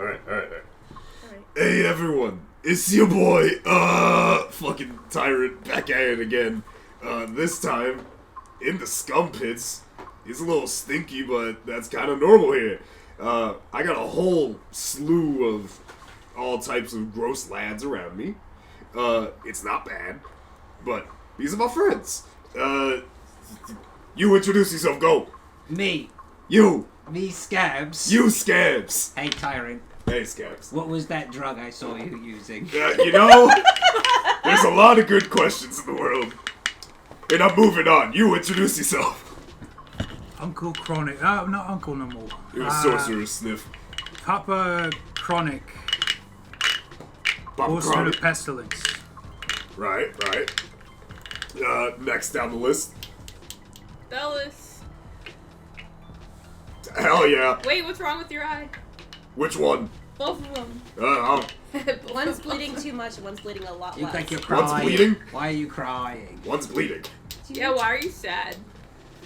Alright. Hey everyone, it's your boy, fucking Tyrant, back at it again. This time, in the scum pits. It's a little stinky, but that's kind of normal here. I got a whole slew of all types of gross lads around me. It's not bad, but these are my friends. You introduce yourself, go. Me. You. Me, Scabs. You, Scabs. Hey, Tyrant. Hey, Scabs. What was that drug I saw you using? You know, there's a lot of good questions in the world. And I'm moving on. You introduce yourself. Uncle Chronic. Not Uncle no more. You're a sorcerer sniff. Papa Chronic. Papa Horseman Chronic. of Pestilence. Right. Next down the list. Bellis. Hell yeah. Wait, what's wrong with your eye? Which one? Both of them. One's bleeding too much, and one's bleeding a lot You less. think you're crying? One's bleeding. Why are you crying? One's bleeding. Yeah, why are you sad?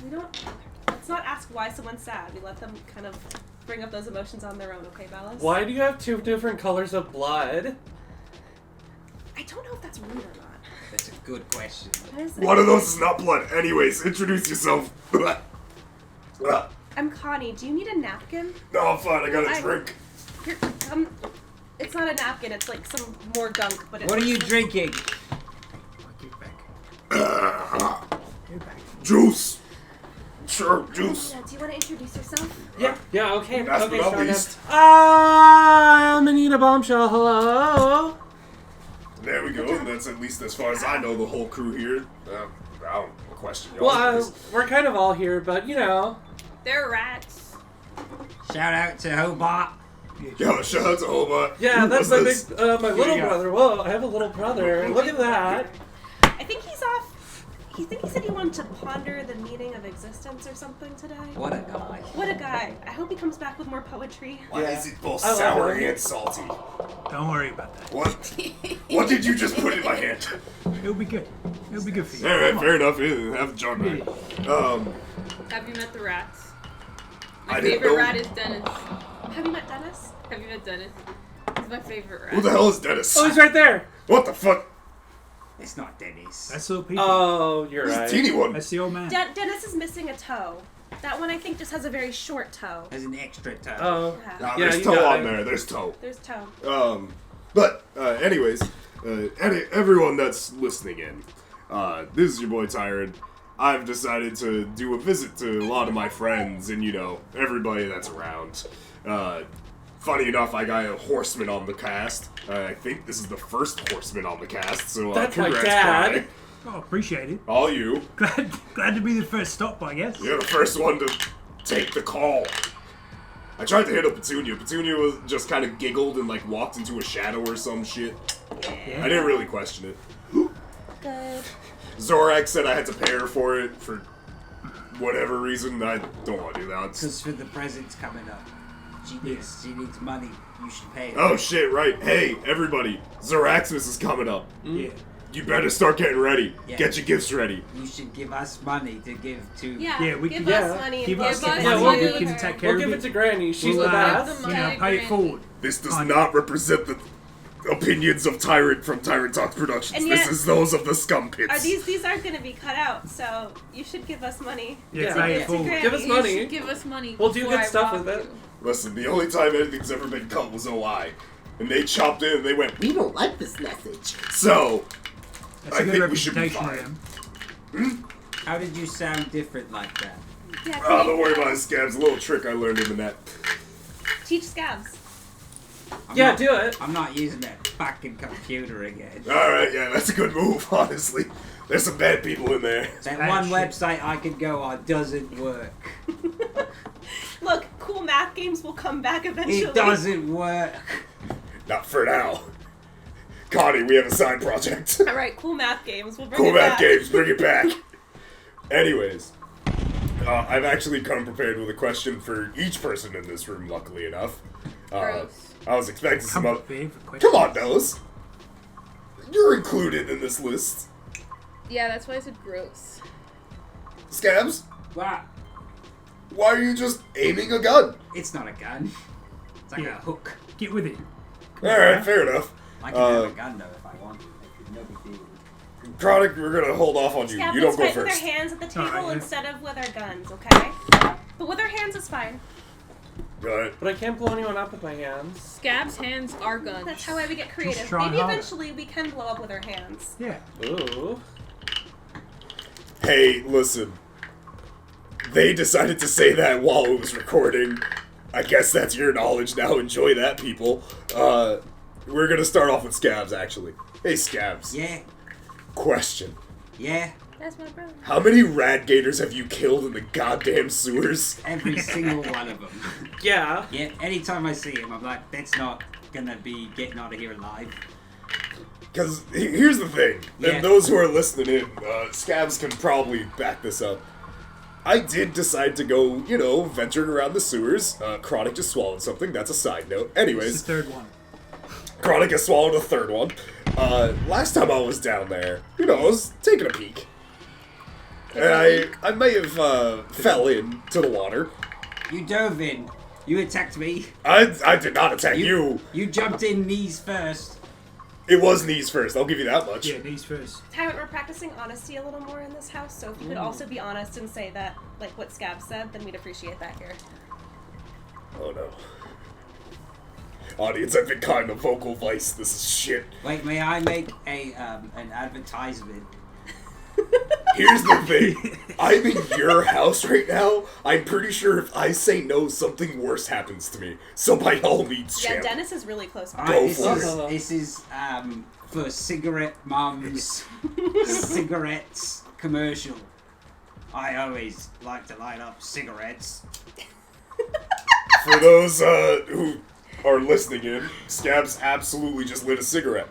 We don't. Let's not ask why someone's sad. We let them kind of bring up those emotions on their own, okay, Bellis? Why do you have two different colors of blood? I don't know if that's rude or not. That's a good question. One of those is not blood. Anyways, introduce yourself. I'm Connie. Do you need a napkin? No, I'm fine. I got a drink. Here, it's not a napkin. It's like some more gunk. But it's What are you drinking? Juice. Sure, juice. Yeah, do you want to introduce yourself? Yeah, okay. Last okay, but not sorry. least. I'm Anita Bombshell, hello? There we go. And that's at least as far as I know the whole crew here. I don't question y'all. Well, we're kind of all here, but you know. They're rats. Shout out to Hobart. Yo, shout out to Hobart. Yeah, that's my What's big, this? my little brother. Whoa, I have a little brother. Look at that. I think he's off. He said he wanted to ponder the meaning of existence or something today. What a guy. What a guy. I hope he comes back with more poetry. Why is it both I love sour it. and salty? Don't worry about that. What did you just put in my hand? It'll be good. It'll be good for you. Alright, Come fair on. enough. Yeah, have the jar back. Have you met the rats? My I didn't favorite know. rat is Dennis. Have you met Dennis? Have you met Dennis? He's my favorite rat. Who the hell is Dennis? Oh, he's right there. What the fuck? It's not Dennis. That's little people. Oh, you're This right. teeny one. That's the old man. Dennis is missing a toe. That one I think just has a very short toe. There's an extra toe. Oh, Yeah. Nah, Yeah, there's you toe got on it. there. There's toe. There's toe. Anyways, everyone that's listening in, this is your boy Tyrant. I've decided to do a visit to a lot of my friends and, you know, everybody that's around. Funny enough, I got a horseman on the cast. I think this is the first horseman on the cast, so That's my congrats, dad. Brian. Oh, appreciate it. All you. Glad to be the first stop, I guess. You're the first one to take the call. I tried to hit up Petunia. Petunia was just kind of giggled and like walked into a shadow or some shit. Yeah. I didn't really question it. Good. Zorak said I had to pay her for it for whatever reason. I don't want to do that. Because for the presents coming up. She needs money. You should pay her. Oh shit, right. Hey, everybody. Zoraxmas is coming up. Yeah. You better start getting ready. Yeah. Get your gifts ready. You should give us money to give to... Yeah, we give can- us yeah. money and Give us us money. Yeah, we'll we give can her. take care We'll of give it. it to Granny. She's We'll, the best. Give pay it Granny. forward. This does Fine. not represent the opinions of Tyrant from Tyrant Talks Productions. And This yet- is those of the scum pits. These aren't going to be cut out, so you should give us money. Yeah, Yeah. pay it To forward. Granny. Give us You money. should give us money. We'll do before good I stuff rob with it. you. Listen, the only time anything's ever been cut was OI. And they chopped in and they went, we don't like this message. So, That's I a good think we should be representation of fine. them. How did you sound different like that? Yeah, Oh, don't worry about it, Scabs. A little trick I learned in the net. Teach Scabs. Yeah, do it. I'm not using that fucking computer again. Alright, yeah, that's a good move, honestly. There's some bad people in there. That Bad one shit. website I could go on doesn't work. Look, cool math games will come back eventually. It doesn't work. Not for now. Connie, we have a side project. All right, cool math games. We'll bring Cool it math back. games, bring it back. Anyways, I've actually come prepared with a question for each person in this room, luckily enough. Gross. I was expecting some Come other... on, babe. for question. Come on, Bellas. You're included in this list. Yeah, that's why I said gross. Scabs, What? why are you just aiming a gun? It's not a gun. It's like Yeah. a hook. Get with it. Alright, fair enough. I can have a gun though if I want. No big deal. Chronic, we're gonna hold off on you. Scab, You don't let's go fight with first. our hands at the table Alright, yeah. instead of with our guns, okay? But with our hands is fine. Alright. But I can't blow anyone up with my hands. Scab's hands are guns. That's how we get creative. try Maybe harder. eventually we can blow up with our hands. Yeah. Ooh. Hey, listen. They decided to say that while it was recording. I guess that's your knowledge now. Enjoy that, people. We're gonna start off with Scabs, actually. Hey, Scabs. Yeah. Question. Yeah. That's my brother. How many rat gators have you killed in the goddamn sewers? Every single one of them. Yeah. Yeah. Anytime I see him, I'm like, that's not gonna be getting out of here alive. Because here's the thing, Yeah. and those who are listening in, Scabs can probably back this up. I did decide to go, you know, venturing around the sewers. Chronic just swallowed something. That's a side note. It's Anyways, the third one. Chronic has swallowed a third one. Last time I was down there, you know, I was taking a peek. And I may have fell into the water. You dove in. You attacked me. I did not attack you. You jumped in knees first. It was knees first, I'll give you that much. Yeah, knees first. Tyrant, we're practicing honesty a little more in this house, so if you could also be honest and say that, like what Scab said, then we'd appreciate that here. Oh no. Audience, I've been kind of vocal vice. This is shit. Wait, may I make a an advertisement? Here's the thing. I'm in your house right now. I'm pretty sure if I say no, something worse happens to me. So by all means, Yeah, champ. Dennis is really close by. Go this for is it. this is for cigarette mums cigarettes commercial. I always like to light up cigarettes. For those who are listening in, Scabs absolutely just lit a cigarette.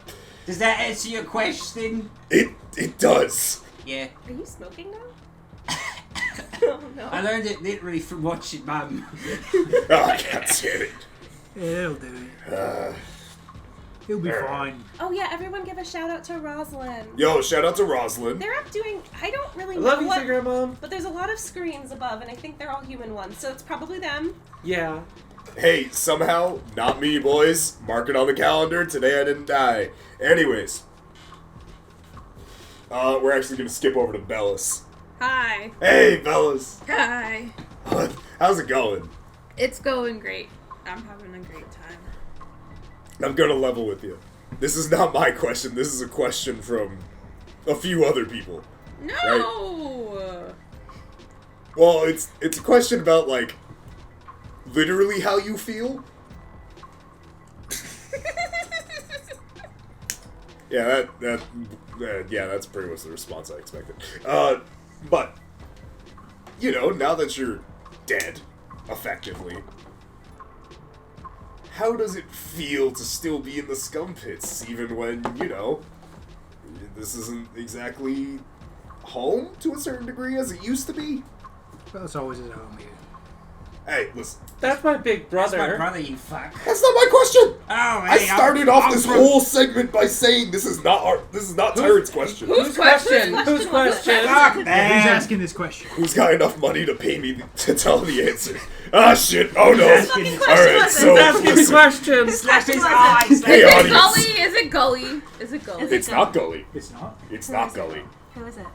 Does that answer your question? It does. Yeah. Are you smoking now? Oh no. I learned it literally from watching Mum. Oh, God damn it. Yeah, it'll do it. He'll be fine. Oh yeah, everyone give a shout out to Rosalind. Yo, shout out to Rosalind. They're up doing, I don't really I know love you, what, Cigarette Mom. but there's a lot of screens above, and I think they're all human ones, so it's probably them. Yeah. Hey, somehow, not me, boys. Mark it on the calendar. Today I didn't die. Anyways. We're actually gonna skip over to Bellis. Hi. Hey, Bellis. Hi. How's it going? It's going great. I'm having a great time. I'm gonna level with you. This is not my question. This is a question from a few other people. No. Well, it's a question about, like, literally how you feel. Yeah, yeah, that's pretty much the response I expected. But, you know, now that you're dead, effectively, how does it feel to still be in the scum pits, even when, you know, this isn't exactly home to a certain degree as it used to be? But that's always his home here. Hey, listen, That's my big That's brother. my brother, you fuck. that's not my question! Oh, I hey, started I'm off this from- whole segment by saying this is not Tyrant's question. Whose question? Whose question? Fuck, Who's man. asking this question? Who's got enough money to pay me to tell the answer? Ah, shit! Oh no! asking this Alright, question so Who's asking the listen, question? Slap his Hey, eyes. Hey, Is it audience. gully? Is it gully? Is it gully? It's not Gully. It's not. It's not Gully. Who is it?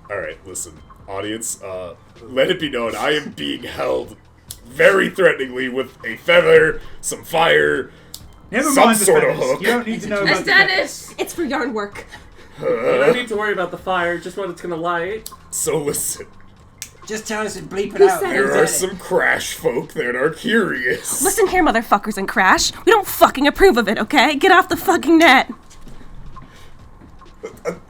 Alright, listen, audience, let it be known, I am being held very threateningly with a feather, some fire, Never some mind the sort of feathers. hook. You don't need to know about It's the feathers. Dennis. It's for yarn work. You don't need to worry about the fire, just what it's gonna light. So listen, Just tell us and bleep it Who out. said there Who are said some crash folk that are curious. Listen here, motherfuckers and Crash. We don't fucking approve of it, okay? Get off the fucking net.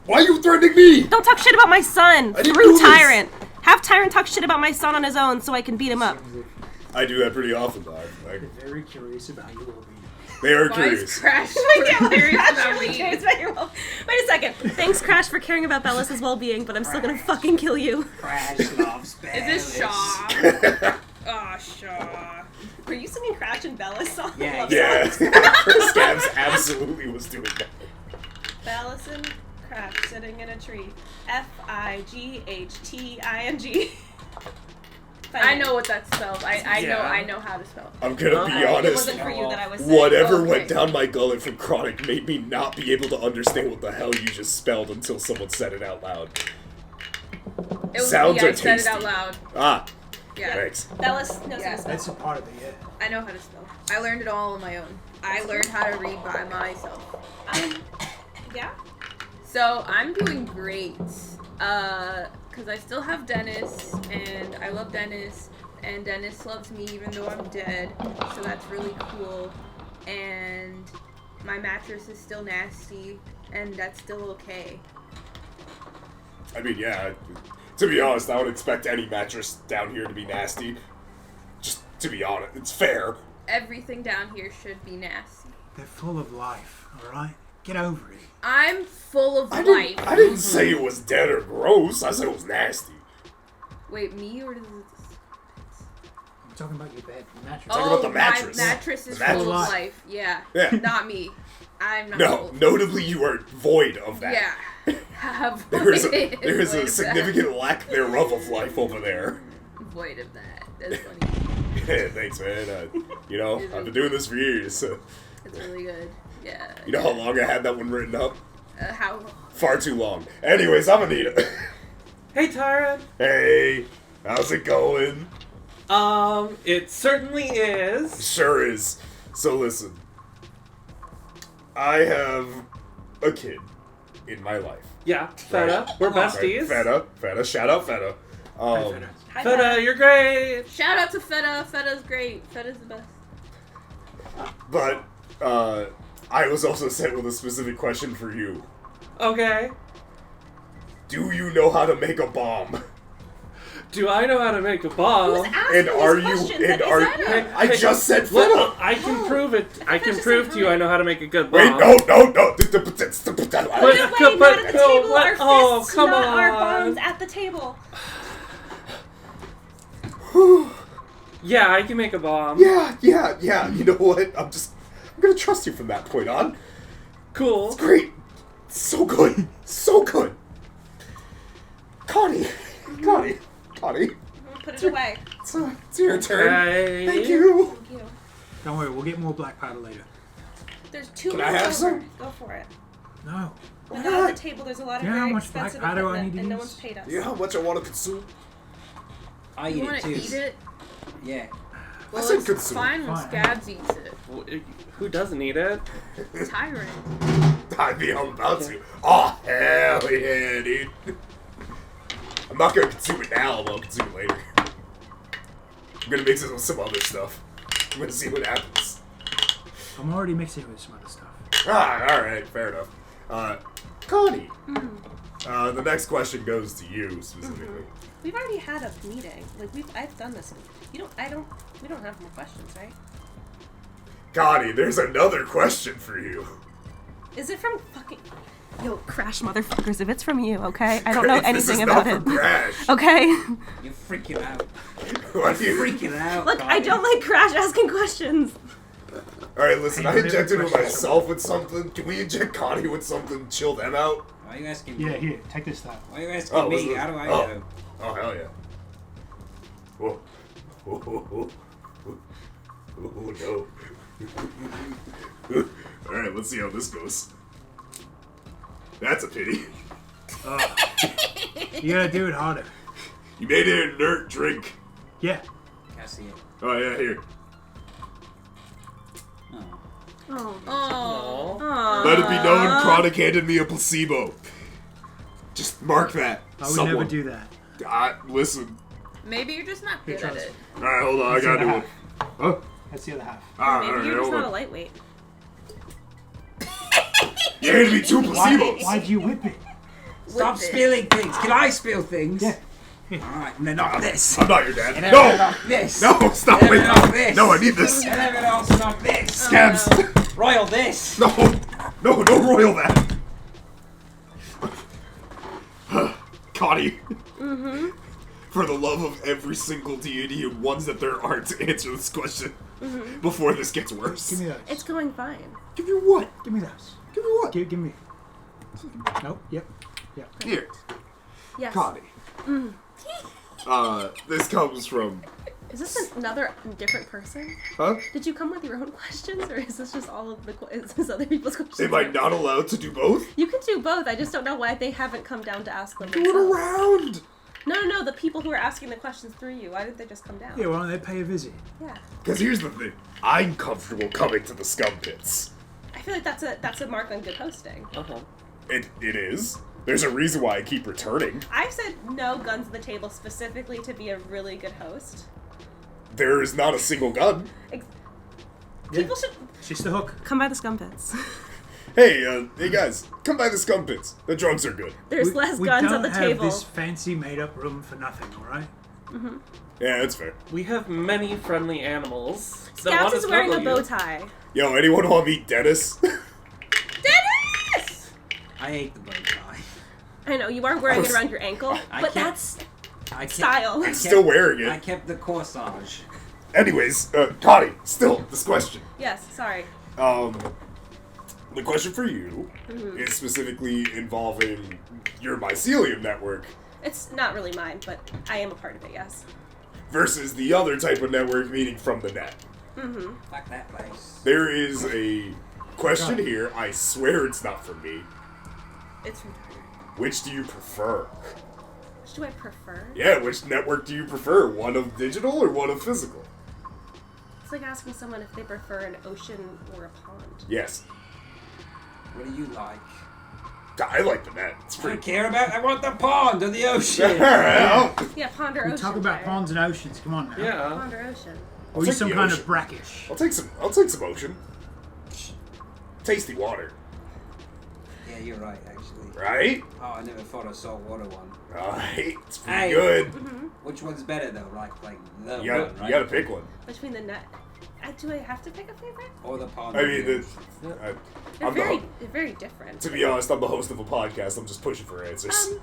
Why are you threatening me? Don't talk shit about my son. I didn't Through do this. Tyrant. Have Tyrant talk shit about my son on his own so I can beat him up. I do that pretty often, dog. Like, Very curious about your well-being. they are Why curious. is Crash Yeah, curious Crash about really me? cares about your well- Wait a second. Thanks, Crash, for caring about Bellis' well-being, but I'm still gonna fucking kill you. Crash loves Is this Shaw? Oh, Shaw. Were you singing Crash and Bellis song? Yeah, Love Yeah, songs. Scabs absolutely was doing that. Bellis and Crash sitting in a tree. Fightting. I know what that spells. I Yeah. know how to spell. I'm gonna be Okay, It honest. wasn't for you that I was say. Whatever Okay. went down my gullet from Chronic made me not be able to understand what the hell you just spelled until someone said it out loud. It was Sounds me. are I said it tasty. out loud. Ah, Yeah. thanks. Bellis knows Yeah. how to That's spell. a part of it, yeah. I know how to spell. I learned it all on my own. I learned how to read by myself. Yeah? So I'm doing great. Cause I still have Dennis, and I love Dennis, and Dennis loves me even though I'm dead. So that's really cool. And my mattress is still nasty, and that's still okay. I mean, yeah, to be honest, I would expect any mattress down here to be nasty. Just to be honest, it's fair. Everything down here should be nasty. They're full of life, alright? Get over it. I'm full of I life. didn't say it was dead or gross. I said it was nasty. Wait, me or does it? I'm talking about your bed, your mattress. Talking about the mattress. My mattress is The full of mattress. life. Yeah. Yeah. Not me. I'm not. No, full. notably you are void of that. Yeah. Have There is void a of that. significant lack thereof of life over there. Void of that. That's funny. Yeah, thanks, man. I've been doing this for years. So, It's really good. Yeah. you know how long I had that one written up? How? Far too long. Anyways, I'm Anita. Hey, Tyrant. Hey, how's it going? It certainly is. Sure is. So listen, I have a kid in my life. Yeah, Feta. We're besties. Feta. Shout out Feta. Hi, Feta. Hi, Feta, you're great. Shout out to Feta. Feta's great. Feta's the best. But I was also sent with a specific question for you. Okay. Do you know how to make a bomb? Do I know how to make a bomb? Who's asking And are these you? questions? And Is are that Hey, I hey, just said Look, Feta. I can prove it. I can just prove said to you I know how to make a good Wait, bomb. no. But- No way, not at the table. Our fists, oh, come not our on. bombs at the table. Yeah, I can make a bomb. Yeah. You know what? I'm gonna trust you from that point on. Cool. Great. So good. So good. Connie. Put it away. It's your turn. Okay. Thank you. Thank you. Don't worry, we'll get more black powder later. There's 2 Can I minutes have over. some? Go for it. No. We're not at the table. There's a lot of You know how very much black expensive powder I equipment, need to and no use? one's paid us. Do you know how much I want to consume? I You eat want it to too. eat it? Yeah. Well, said it's consume. fine when Fine. Scabs eats it. Who doesn't eat it? Tyrant. I mean, I'm about to. Oh, hell yeah, dude. I'm not gonna consume it now, but I'll consume it later. I'm gonna mix it with some other stuff. I'm gonna see what happens. I'm already mixing it with some other stuff. Alright, fair enough. Connie. The next question goes to you, specifically. We've already had a meeting. Like I've done this. We don't have more questions, right? Connie, there's another question for you. Is it from fucking Yo, Crash motherfuckers, if it's from you, okay? I don't know This is anything not about for it. Crash. Okay? You're freaking out. What do you... Freaking out. Look, I don't like Crash asking questions. Alright, listen, I Hey, injected question. myself with something. Can we inject Connie with something? Chill them out? Why are you asking me? Yeah, here, take this stuff. Why are you asking Oh, what's me? this? How do I Oh. know? Oh, hell yeah. Whoa. Oh, no. Alright, let's see how this goes. That's a pity. You gotta do it harder. You made it an inert drink. Yeah. Can I see it? Oh, yeah, here. Oh. Oh. Let it be known, Chronic handed me a placebo. Just mark that. I would Someone. never do that. Listen. Maybe you're just not good at trust it. Alright, hold on, I That's gotta the do other it. Huh? That's the other half. Maybe Alright, you're just hold not a on. lightweight. You handed me 2 placebos. Why'd you whip it? Stop Whip it. spilling things. Can I spill things? Yeah. Alright, and then not this. I'm not your dad. And then No! not this. No, stop And it. then not this. No, I need this. And then also not this. Scabs. Royal this. No, don't royal that. Connie. For the love of every single deity and ones that there aren't, to answer this question before this gets worse. Give me those. It's going fine. Give you what? Give me those. Give me what? Give me. Nope. Yep. Here, Yes. Connie. This comes from Is this another different person? Huh? Did you come with your own questions, or is this just all of the is this other people's questions? Am I not allowed to do both? You can do both. I just don't know why they haven't come down to ask them Do it themselves. around! No. The people who are asking the questions through you. Why didn't they just come down? Yeah, why don't they pay a visit? Yeah. Because here's the thing. I'm comfortable coming to the scum pits. I feel like that's a mark on good hosting. Uh-huh. It is. There's a reason why I keep returning. I've said no guns on the table specifically to be a really good host. There is not a single gun. People should It's just the hook. come by the scum pits. Hey guys, come by the scum pits. The drugs are good. There's less we guns don't on the have table. this fancy made-up room for nothing, all right? Yeah, that's fair. We have many friendly animals. that Scouts want to is wearing a snuggle bow you. tie. Yo, anyone want to meet Dennis? Dennis! I hate the bow tie. I know you are wearing it was- around your ankle, I but can't- that's I kept, Style. I kept, Still wearing I it. kept the corsage. Anyways, Connie, still, this question. yes. Sorry. The question for you is specifically involving your mycelium network It's not really mine, but I am a part of it. Yes. versus the other type of network, meaning from the net. Fuck that place. There is a question here. I swear it's not from me. It's from Tyrant. Which do you prefer? Which do I prefer? Yeah, which network do you prefer? One of digital or one of physical? It's like asking someone if they prefer an ocean or a pond. Yes. What do you like? I like the net. It's I pretty don't care about. I want the pond or the ocean. Alright, Yeah, pond or We ocean. talk about Tyrant. ponds and oceans. Come on now. Yeah. Pond or ocean. Or you take some the kind ocean. of brackish. I'll take some ocean. Tasty water, Yeah, you're right, actually. right? Oh, I never thought of saltwater one. Right, it's pretty Hey. good. Which one's better though? Like the You one, gotta, right? you gotta pick one. Between the net. Do I have to pick a favorite? Or the pond. I or mean, the the, ocean. They're very different. to be honest, I'm the host of a podcast. I'm just pushing for answers.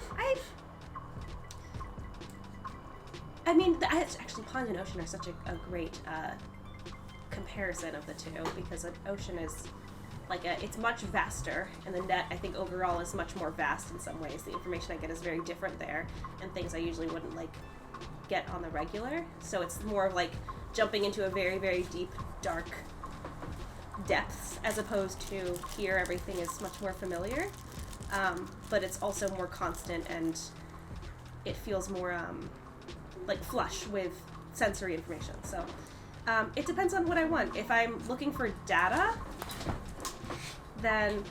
I mean, actually, pond and ocean are such a great comparison of the two because an ocean is it's much vaster, and the net I think overall is much more vast in some ways. The information I get is very different there, and things I usually wouldn't get on the regular. So it's more of jumping into a very, very deep, dark depths as opposed to here everything is much more familiar, but it's also more constant and it feels more flush with sensory information. So it depends on what I want. If I'm looking for data, then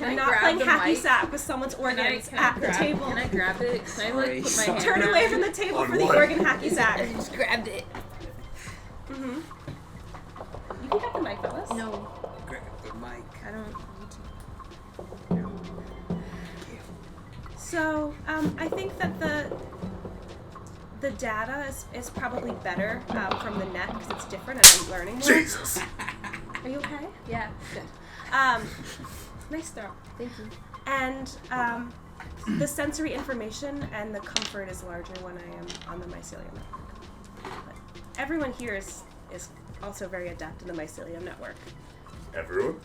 I'm not playing hacky sack with someone's organs at the table. Can I grab it? Can I put my hand Turn around away it? from the table On for the what? organ hacky sack. I just grabbed it. You can get the mic, fellas. No, Grab the mic. I don't need to. So I think that the data is probably better from the net because it's different and I'm learning more. Jesus. Are you okay? Yeah, good. Nice throw. Thank you. And the sensory information and the comfort is larger when I am on the mycelium network. But everyone here is also very adept in the mycelium network. Everyone?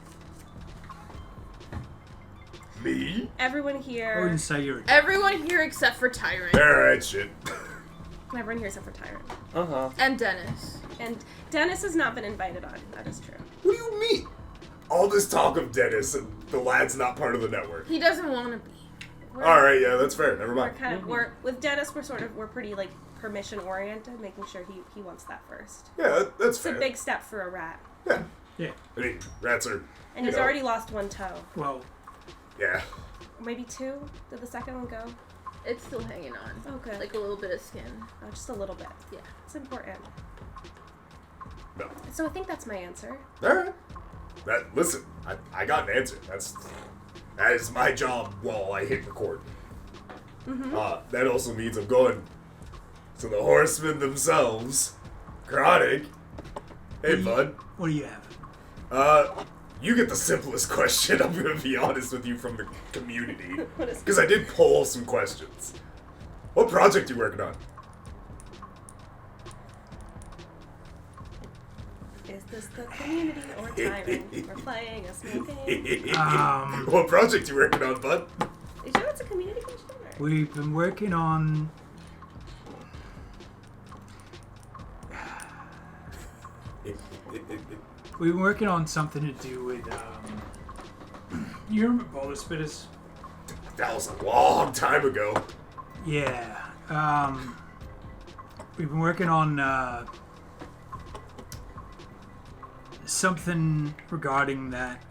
Me? Everyone I here. wouldn't say you're a Everyone here except for Tyrant Alright, shit. Everyone here except for Tyrant. Uh-huh. and Dennis. And Dennis has not been invited on. That is true. What do you mean? All this talk of Dennis and the lad's not part of the network. He doesn't want to be. Alright, yeah, that's fair. Never We're mind. kind of with Dennis. We're pretty permission oriented, making sure he wants that first. Yeah, that's It's fair. a big step for a rat, Yeah. Yeah. I mean, rats are. and you he's know, already lost one toe. Well, Yeah. Maybe two. Did the second one go? It's still hanging on. Oh, good. Like a little bit of skin. Oh, just a little bit. Yeah. It's important. No. So I think that's my answer. Alright. Listen, I got an answer. That is my job while I hit record. That also means I'm going to the horsemen themselves. Chronic. Hey, bud. what do you have? You get the simplest question. I'm gonna be honest with you from the community. What is? Because I did poll some questions. What project you working on? Is this the community or Tyrant? We're playing a small game. What project you working on, bud? You sure it's a community question? Or? We've been working on We've been working on something to do with, you remember Bola Spitters? That was a long time ago. Yeah. We've been working on, something regarding that,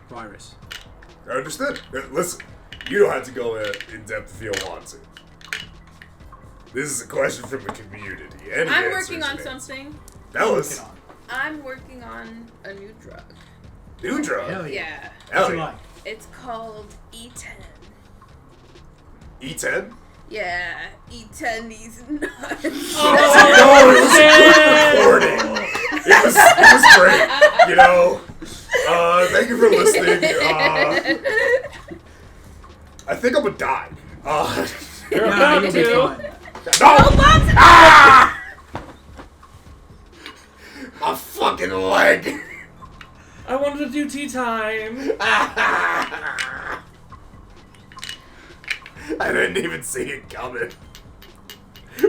virus. I understand. Listen, you don't have to go in depth if you don't want to. This is a question from the community. Any I'm answers working on and answers. something. Fellas, I'm working on a new drug. new drug. Hell yeah. Yeah. Hell What's it yeah. like? It's called E10. E10? Yeah, E10 these nuts. No, it was recording. It was great. You know. Thank you for listening. I think I'm gonna die. You're Nah, about you'll be to. fine. No! Ah! My fucking leg. I wanted to do tea time. I didn't even see it coming.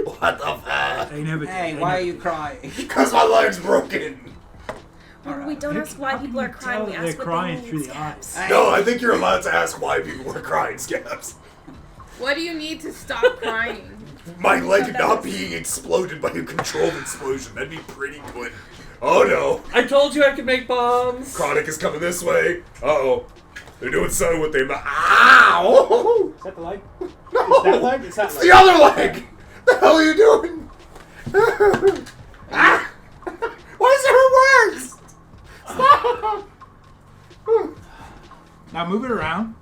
What the fuck? They never Hey, did. why are you crying? Because my leg's broken. Remember, we don't ask why How people can are you crying. tell We that ask they're what crying they need. through the Scabs. eyes? No, I think you're allowed to ask why people are crying, Scabs. What do you need to stop crying? My leg not being exploded by a controlled explosion. That'd be pretty good. Oh no. I told you I could make bombs. Chronic is coming this way. Uh-oh. They're doing something with their Ow! Is that the leg? No! Is that leg? It's that It's leg. the other leg! The hell are you doing? Ah! Why does it hurt worse? Stop! Now move it around.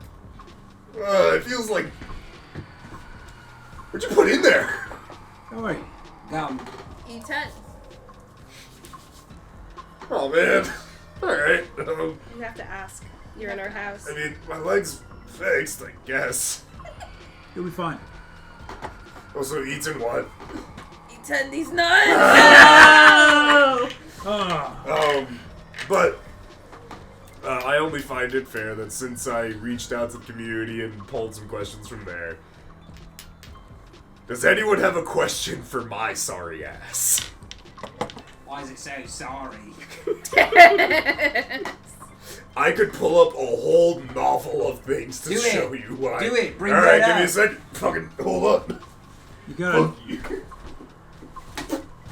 It feels like... What'd you put in there? Don't worry. Gum. E10. Oh, man. Alright. You have to ask. You're in our house. I mean, my leg's fixed, I guess. You'll be fine. Also, eating what? E10 these nuts. Oh. But I only find it fair that since I reached out to the community and pulled some questions from there, does anyone have a question for my sorry ass? Why is it so sorry? I could pull up a whole novel of things to Do it. show you why. Do it. Bring Alright, that give me a up. second. Fucking hold up. You gotta. Fuck you.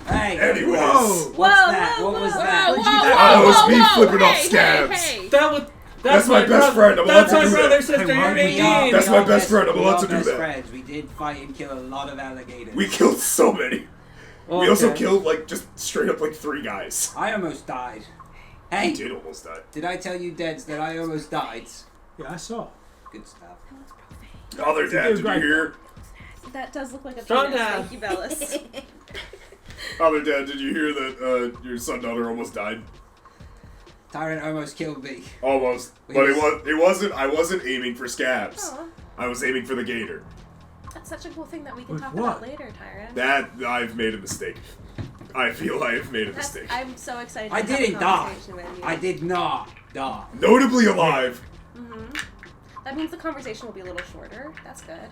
Hey. Anyways. Whoa! What's Whoa, that? whoa, What was whoa, that? Whoa, Where'd whoa, you whoa, get That was me whoa, flipping off hey, scabs. Hey, hey. That's my best friend. I'm allowed That's to my do brother, that. sister. Hey, why You're do we 18. That's my best friend. I'm we allowed are to do best that. friends. We did fight and kill a lot of alligators. We killed so many. Oh, We also okay. killed, like, just straight up, like, 3 guys. I almost died. I Hey, did almost die. did I tell you, Deds, that I almost died? Yeah, I saw. Good stuff. Other dad, did you right. hear? That does look like a Strong penis. dad. Thank you, Bellis. Other dad, did you hear that your son daughter almost died? Tyrant almost killed me. Almost, but it wasn't. I wasn't aiming for scabs. Aw, I was aiming for the gator. that's such a cool thing that we can With talk what? about later, Tyrant. That I've made a mistake. I feel I have made a That's, mistake. I'm so excited to I have a didn't die. conversation with you. I did not die. Notably alive. That means the conversation will be a little shorter. That's good.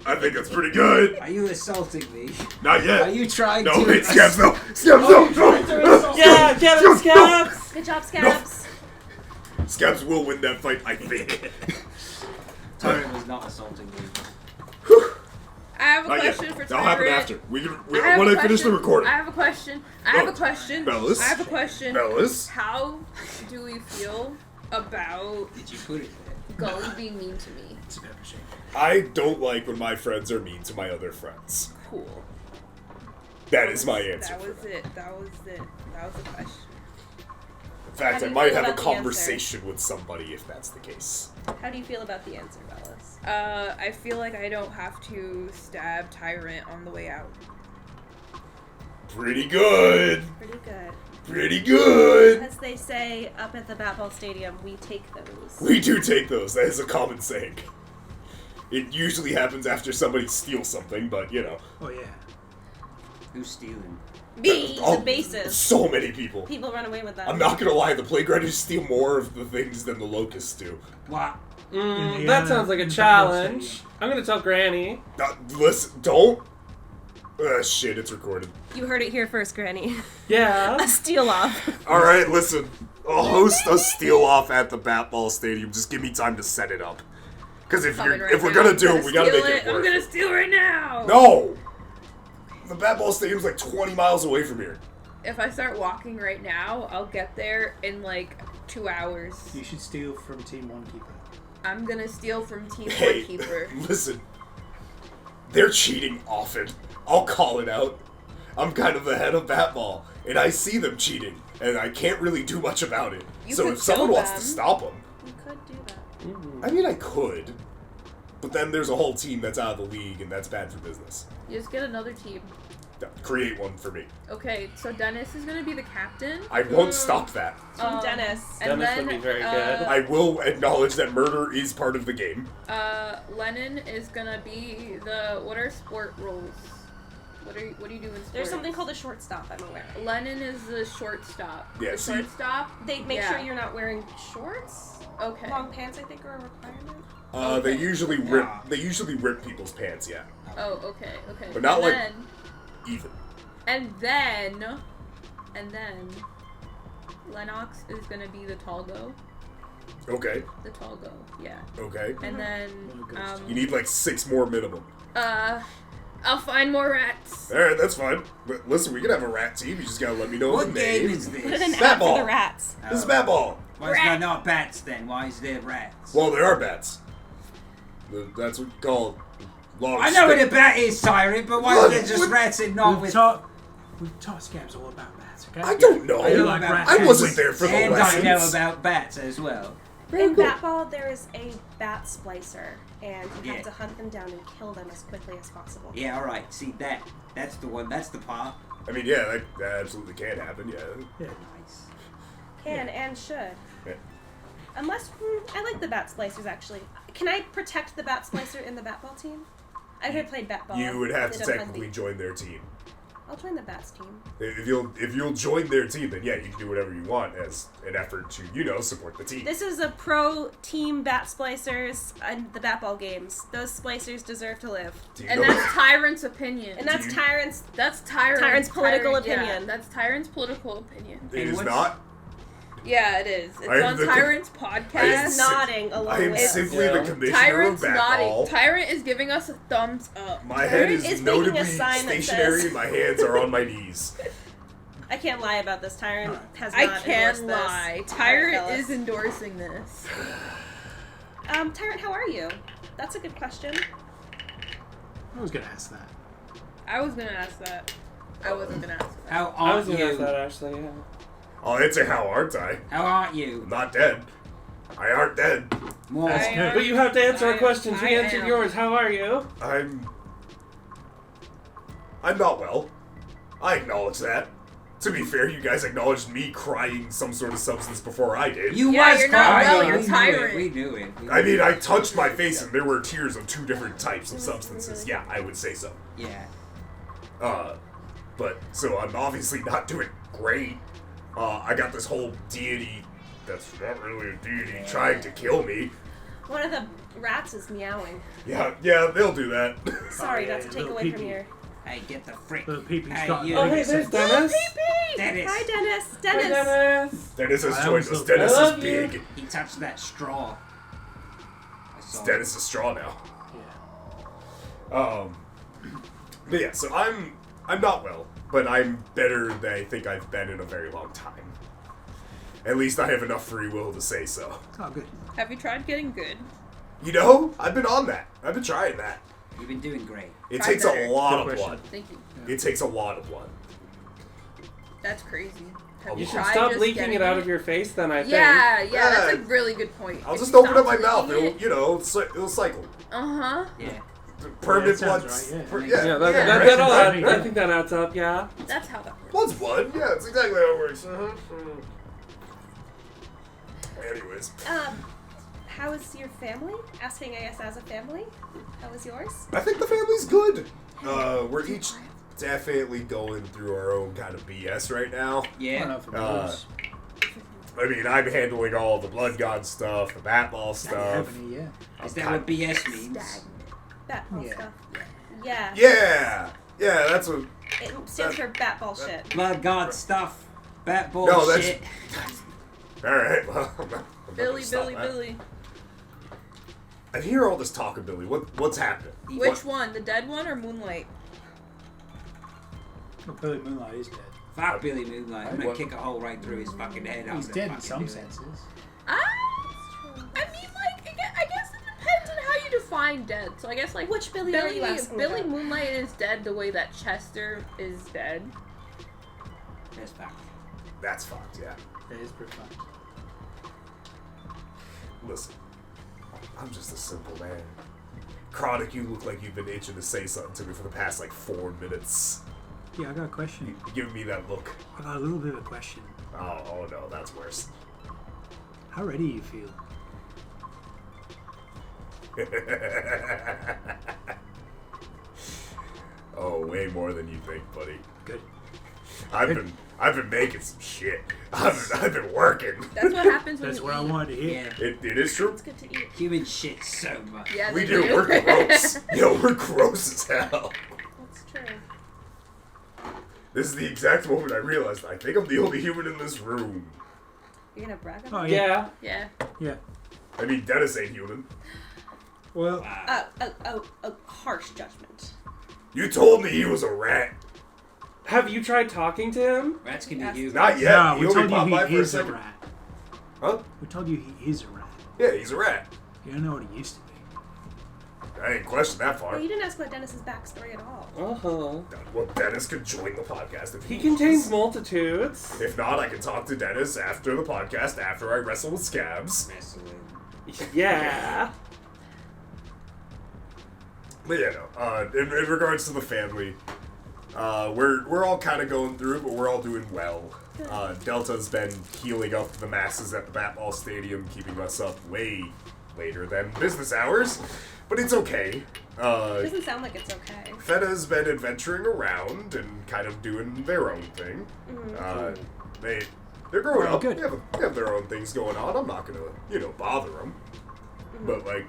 I think that's pretty good. Are you assaulting me? Not Are yet. you trying No, to... wait, scabs, no. Scabs, no. No. Yeah, get him, Scabs! Good job, Scabs. Scabs will win that fight, I think. Tyrant was not assaulting me. I have a Not yet. question for That'll happen Tyrant. after. We I have when a I finish the question. recording. I have a question. I have a question. Bellis. I have a question. Fellas. How do we feel about Did you put it there? Gully being mean to me? It's a pepper shake. I don't like when my friends are mean to my other friends. Cool. That is my answer. That was it. That was it. That was the question. In fact, How do I you might feel have a about the answer? conversation with somebody if that's the case. How do you feel about the answer, Bellis? I feel like I don't have to stab Tyrant on the way out. Pretty good. Pretty good. Pretty good. As they say up at the Batball Stadium, we take those. We do take those. That is a common saying. It usually happens after somebody steals something, but you know. Oh yeah. Who's stealing? Me, Oh, the bases. So many people. People run away with them. I'm not gonna lie, the playgrounders steal more of the things than the locusts do. What? That sounds like a in the challenge. football I'm gonna tell Granny. Listen, don't. Shit, it's recorded. You heard it here first, Granny. Yeah. A steal off. Alright, listen. I'll host a steal-off at the Batball Stadium. Just give me time to set it up. Because if we're gonna do it, we gotta make it work. I'm gonna steal right now! No! The Batball Stadium's like 20 miles away from here. If I start walking right now, I'll get there in like 2 hours. You should steal from Team One Keeper. I'm gonna steal from Team Hey, Woodkeeper. listen. They're cheating often. I'll call it out. I'm kind of the head of Batball, and I see them cheating, and I can't really do much about it. You So could if someone kill wants to them. stop them, You could do that. I mean, I could. But then there's a whole team that's out of the league, and that's bad for business. You just get another team. Create one for me. Okay, so Dennis is gonna be the captain. I won't stop that. Team Dennis. And Dennis then, would be very good. I will acknowledge that murder is part of the game. Lennon is gonna be the. What are sport rules? What do you do in sports? There's something called a shortstop, I'm aware. Lennon is the shortstop. Yeah, the see- shortstop. They make Yeah. sure you're not wearing shorts. Okay. Long pants, I think, are a requirement. They Okay. usually rip. They usually rip people's pants. Yeah, Oh, okay. But not and like- Then, even. and then, Lennox is gonna be the Talgo. Okay. The Talgo. Yeah. Okay. And then, You need like 6 more minimum. I'll find more rats. All right, that's fine. But listen, we can have a rat team. You just gotta let me know What the game name. is Put an this? ad for Batball. the rats. This is Batball. Why is there not bats then? Why is there rats? Well, there are bats. That's what we call long. I know stick. what a bat is, Tyrant, but why is there just rats and not with... We've taught scabs all about bats, okay? I don't know. I know like rats. I wasn't there for the And I lessons. know about bats as well. In Batball, there is a bat splicer, and you have Yeah. to hunt them down and kill them as quickly as possible. Yeah, alright. See, that's the one. That's the part. I mean, yeah, that absolutely can happen. Yeah. Nice. Can and should. Yeah. Unless, I like the bat splicers, actually. Can I protect the bat splicer in the Batball team? I've never played Batball. You would have They to don't have technically the- join their team. I'll join the bats team. If you'll join their team, then yeah, you can do whatever you want as an effort to support the team. This is a pro team bat splicers and the Batball games. Those splicers deserve to live. Do you And know- that's Tyrant's opinion. And that's you- Tyrant's. That's Tyrant's political Tyrant- opinion. Yeah, that's Tyrant's political opinion. it Hey, is what's- not. Yeah, it is. It's I am on the- Tyrant's I am podcast. He's nodding along I am with us. simply Yeah. the commissioner Tyrant's of nodding. Batball. Tyrant is giving us a thumbs up. My head Tyrant is is making a notably sign that stationary. says- My hands are on my knees. I can't lie about this. Tyrant has I not can't endorsed this. lie. Alright, Tyrant fellas. is endorsing this. Tyrant, how are you? That's a good question. I was gonna ask that. I was gonna ask that. I wasn't gonna ask that. How I was aren't gonna ask that you? actually, yeah. I'll answer how aren't I? How aren't you? I'm not dead. I aren't dead. More. I- But you have to answer our questions. We I answered am. yours. How are you? I'm not well. I acknowledge that. To be fair, you guys acknowledged me crying some sort of substance before I did. You Yeah, was you're not crying. well, We you're knew it, Tyrant. We knew it. I mean, I touched my face and there were tears of 2 different types of substances. Yeah, I would say so. Yeah. But, so I'm obviously not doing great. I got this whole deity that's not really a deity trying to kill me. One of the rats is meowing. Yeah, they'll do that. Sorry, yeah, not to take little away pee-pee. from your. Hey, get the frick. Little peepee's Hey, got you. Oh, hey, there's Dennis. Dennis. Hi, Dennis. Hi, Dennis. Dennis. Dennis has I joined was us. so- Dennis I is love you. big. He touched that straw. I It's saw Dennis is straw now. Yeah. But yeah, so I'm not well, but I'm better than I think I've been in a very long time. At least I have enough free will to say so. Oh, good. Have you tried getting good? You know, I've been on that. I've been trying that. You've been doing great. It Try takes better. a lot Good of question. blood. Thank you. It takes a lot of blood. That's crazy. Have You should tried stop just leaking getting it out of your face then, I think. Yeah, that's a Yeah. really good point. I'll If just you open up stop my mouth. leaking It'll cycle. Uh-huh. Yeah. Permanent Yeah, that blood. sounds right, yeah. Yeah, Yeah, that right. that all Right. adds, I think that adds up, yeah. That's how that works. Blood's blood. Yeah, that's exactly how it works. Anyways, How is your family? Asking, I guess, as a family. How is yours? I think the family's good. We're each definitely going through our own kind of BS right now. Yeah. Enough of Uh, those. I mean, I'm handling all the blood god stuff, the Batball Not stuff. happening yet. Is that what BS means? Stagnant. That whole Yeah. stuff. Yeah. Yeah, Yeah, that's what. It stands for bat ball shit. Blood god stuff. Bat ball No, that's. shit. Alright, well, I'm not Billy, gonna stop Billy, that. Billy. I hear all this talk of Billy. What's happening? Which one? The dead one or Moonlight? Well, Billy Moonlight is dead. Fuck Billy Moonlight. I'm gonna What? kick a hole right through his fucking head. I'm He's gonna dead in fucking some do it. senses. I mean, like, I guess it depends on how you define dead. So I guess, like, Which Billy are you asking Billy about? Moonlight is dead the way that Chester is dead. That's fucked. That's fucked, yeah. That is pretty fun. Listen, I'm just a simple man. Chronic, you look like you've been itching to say something to me for the past, like, 4 minutes. Yeah, I got a question. Give me that look. I got a little bit of a question. Oh no, that's worse. How ready do you feel? Oh, way more than you think, buddy. Good. I've been making some shit. I've been working. That's what happens when That's you what I eat. wanted to hear. Yeah. It is true. It's good to eat. Human shit so much. Yeah, We they do. We're gross. Yo, we're gross as hell. That's true. This is the exact moment I realized I think I'm the only human in this room. You're gonna brag Oh about yeah. Yeah. Yeah. Yeah. I mean, Dennis ain't human. Well, a harsh judgment. You told me he was a rat. Have you tried talking to him? Rats can Yes. be human. Not yet. no, He we only told popped by you for he a is a second. rat. Huh? We told you he is a rat. Yeah, he's a rat. You don't know what he used to be. I ain't questioned that far. Well, you didn't ask about Dennis's backstory at all. Uh-huh. Well, Dennis could join the podcast if He wants. contains multitudes. If not, I can talk to Dennis after the podcast, after I wrestle with scabs. Yeah. But yeah, no. In regards to the family, we're all kind of going through it, but we're all doing well. Delta's been healing up the masses at the Batball Stadium, keeping us up way later than business hours, but it's okay. It doesn't sound like it's okay. Fetta's been adventuring around and kind of doing their own thing. They're growing Oh, up. good. They have their own things going on. I'm not gonna, bother them. But like,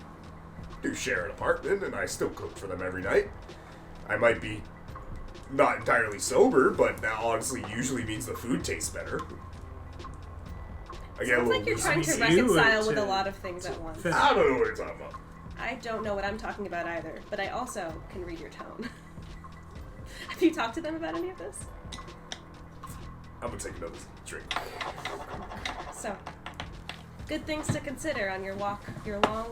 do share an apartment, and I still cook for them every night. I might be not entirely sober, but that honestly usually means the food tastes better. I get a Sounds little like you're trying to loosey-goosey. reconcile with to- a lot of things at once. I don't know what you're talking about. I don't know what I'm talking about either, but I also can read your tone. Have you talked to them about any of this? I'm gonna take another drink. So, good things to consider on your long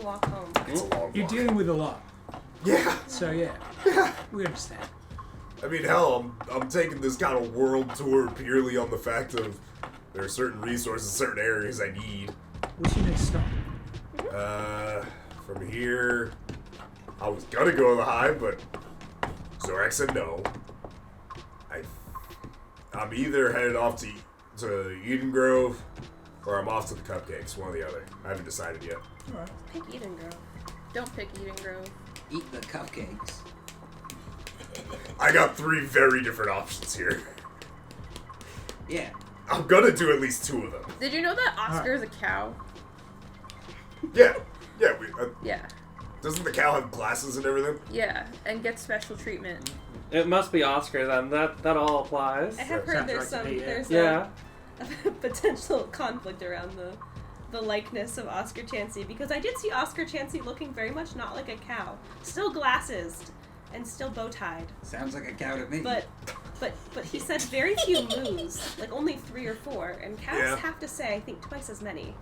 walk home. It's a long You're walk. dealing with a lot. Yeah. So yeah. We understand. I mean, hell, I'm taking this kind of world tour purely on the fact of there are certain resources, certain areas I need. What's your next stop? From here, I was gonna go to the Hive, but Zorak said no. I'm either headed off to Eden Grove, or I'm off to the Cupcakes, one or the other. I haven't decided yet. Alright. Pick Eden Grove. Don't pick Eden Grove. Eat the cupcakes. I got 3 very different options here. Yeah. I'm gonna do at least 2 of them. Did you know that Oscar is a cow? Yeah, Yeah. doesn't the cow have glasses and everything? Yeah, and gets special treatment. It must be Oscar then. That all applies. I have Yeah. heard there's Sounds like to me, there's Yeah. a potential conflict around the likeness of Oscar Chansey, because I did see Oscar Chansey looking very much not like a cow, still glasses and still bow tied, Sounds like a cow to me. but he said very few moves, like only 3 or 4, and cows Yeah. have to say I think twice as many.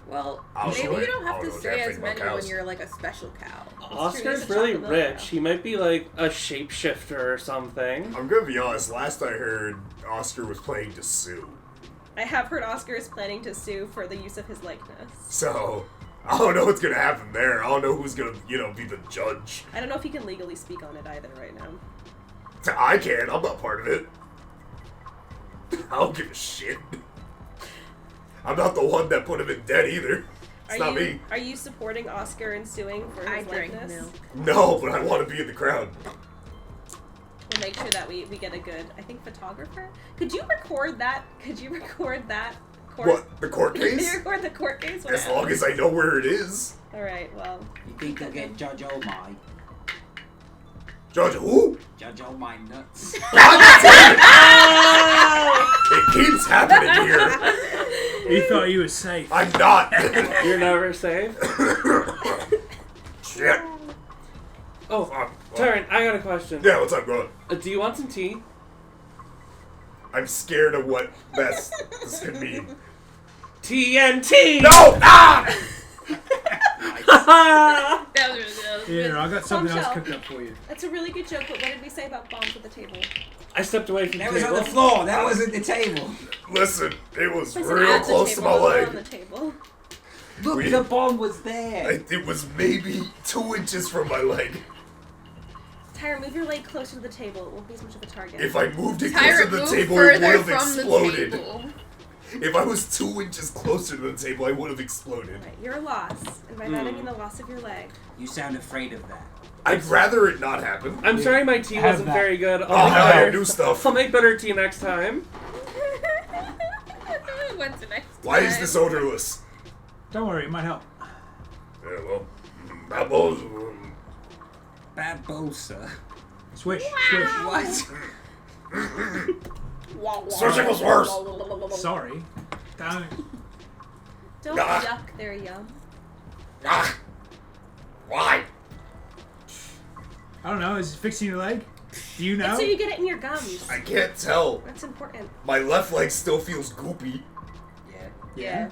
Well, I'll maybe show you it. don't have I'll to know say that as thing about many when cows. you're like a special cow. Oscar's He's a really chocolate rich. cow. He might be like a shapeshifter or something. I'm gonna be honest, last I heard, Oscar was planning to sue. I have heard Oscar is planning to sue for the use of his likeness. So, I don't know what's gonna happen there. I don't know who's gonna, be the judge. I don't know if he can legally speak on it either right now. I can't, I'm not part of it. I don't give a shit. I'm not the one that put him in debt either. It's not me. Are you supporting Oscar in suing for his I drank likeness? milk. No, but I want to be in the crowd. We'll make sure that we get a good, I think, photographer. Could you record that? Court? What, the court Could you case? record the court case? when As it long as I know where it is. All right. Well, You think they'll get Judge Oh My? Judge who? Judge all my nuts. God damn it! It keeps happening here. He thought you were safe. I'm not. You're never safe. Shit. Oh, Fuck. Tyrant, I got a question. Yeah, what's up, bro? Do you want some tea? I'm scared of what this could mean. TNT! No! Ah! That was really Here, I got something else Bombshell. cooked up for you. That's a really good joke, but what did we say about bombs at the table? I stepped away from That the was on table. the floor. That wasn't the table. Listen, it was I said real at the close to table, my not on leg. the table. Look, We- the bomb was there. It was maybe 2 inches from my leg. Tyra, move your leg closer to the table. It won't be as much of a target. If I moved it closer Tyrant to the moved table, it would further have from the exploded. table. If I was 2 inches closer to the table, I would have exploded. Right, you're a loss, and by that I mean the loss of your leg. You sound afraid of that. I'd rather it not happen. I'm sorry my tea Have wasn't that. very good. Oh, hell yeah, better. new stuff. I'll make better tea next time. When's the next Why is time? this odorless? Don't worry, it might help. Yeah, well, that was... Bad bowl, sir. Swish, swish. What? Swishing was worse. Sorry. Don't. Don't Ah. yuck their yum. Ah. Why? I don't know, is it fixing your leg? Do you know? It's so you get it in your gums. I can't tell. That's important. My left leg still feels goopy. Yeah. Yeah.